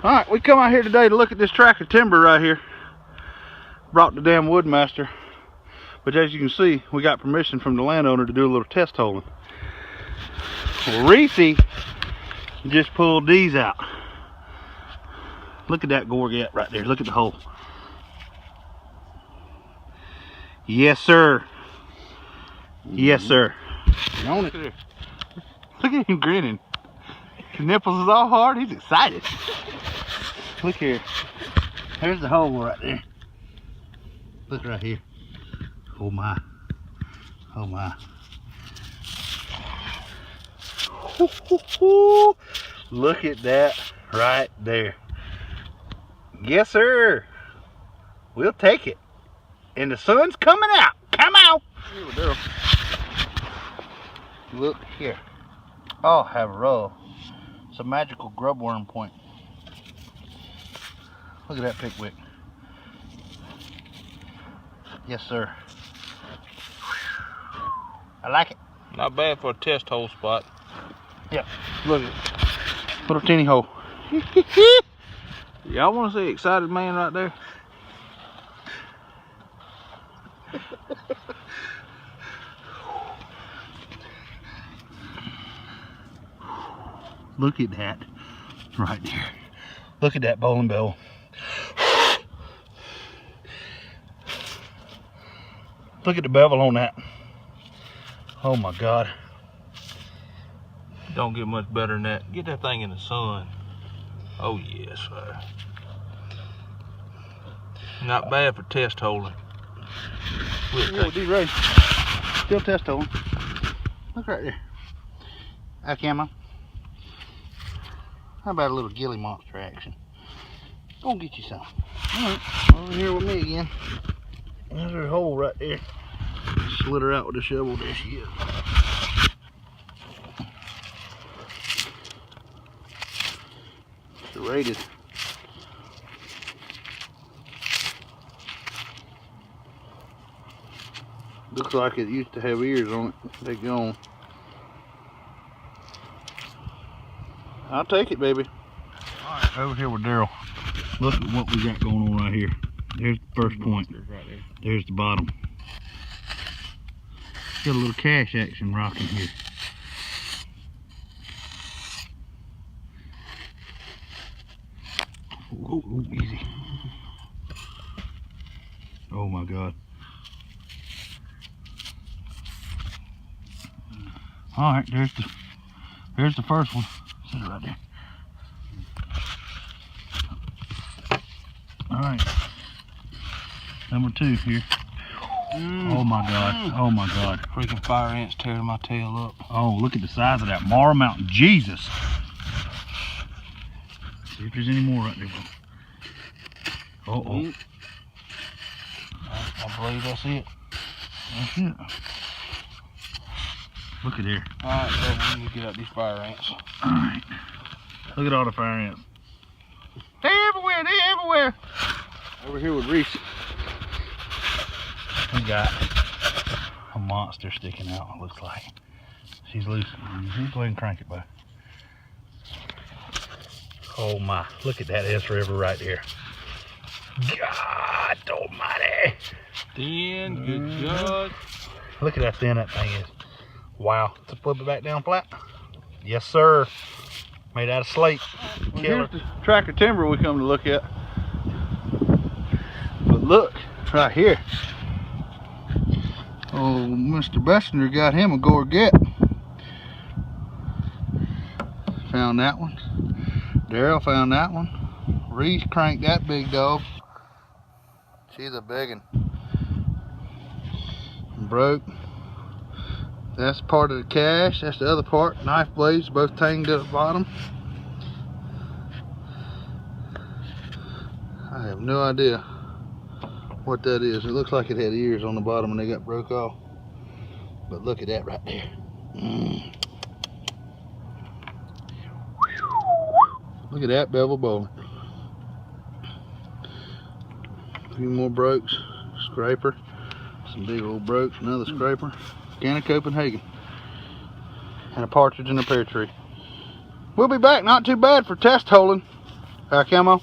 Alright, we come out here today to look at this tract of timber right here. Brought the damn woodmaster. But as you can see, we got permission from the landowner to do a little test holing. Well, Reese just pulled these out. Look at that gorget right there. Look at the hole. Yes, sir. Yes, sir. On it. Look at him grinning. His nipples is all hard. He's excited. Look here. There's the hole right there. Look right here. Oh my. Oh my. Look at that right there. Yes, sir. We'll take it. And the sun's coming out. Come out. Look here. Oh, have a roll. It's a magical grubworm point. Look at that pickwick. Yes, sir. I like it. Not bad for a test hole spot. Yep. Look at it. Little teeny hole. Y'all want to see excited man right there? Look at that right there. Look at that bowling bevel. Look at the bevel on that. Oh my God. Don't get much better than that. Get that thing in the sun. Oh yes, sir. Not bad for test holing. We'll do right. Still test holing. Look right there. That camo. How about a little gilly monster action? Go get you some. Alright, over here with me again. There's her hole right there. Slid her out with the shovel. There she is. Serrated. Looks like it used to have ears on it. They're gone. I'll take it, baby. Alright, over here with Daryl. Look at what we got going on right here. There's the first point. Right there. There's the bottom. Got a little cash action rocking here. Ooh, easy. Oh my God. Alright, there's the first one. Sit it right there. Alright. Number 2 here. Oh my God. Oh my God. Freaking fire ants tearing my tail up. Oh, look at the size of that Mara Mountain. Jesus. See if there's any more right there. Uh-oh. I believe that's it. That's it. Look at there. Alright, so we need to get out these fire ants. Alright. Look at all the fire ants. They're everywhere. They're everywhere. Over here with Reese. We got a monster sticking out, it looks like. She's loose. Go ahead and crank it, bud. Oh my, look at that S River right there. God almighty. Thin, good God. Look at how thin that thing is. Wow. Let's flip it back down flat. Yes, sir. Made out of slate. Well, here's the tract of timber we come to look at. But look, right here. Oh, Mr. Bessinger got him a gorget. Found that one. Daryl found that one. Reese cranked that big dog. She's a big one. Broke. That's part of the cache. That's the other part. Knife blades both tangled at the bottom. I have no idea what that is. It looks like it had ears on the bottom and they got broke off. But look at that right there. Look at that bevel bowling. A few more brokes. Scraper. Some big old brokes. Another scraper. Can of Copenhagen. And a partridge in a pear tree. We'll be back. Not too bad for test holing. Camo?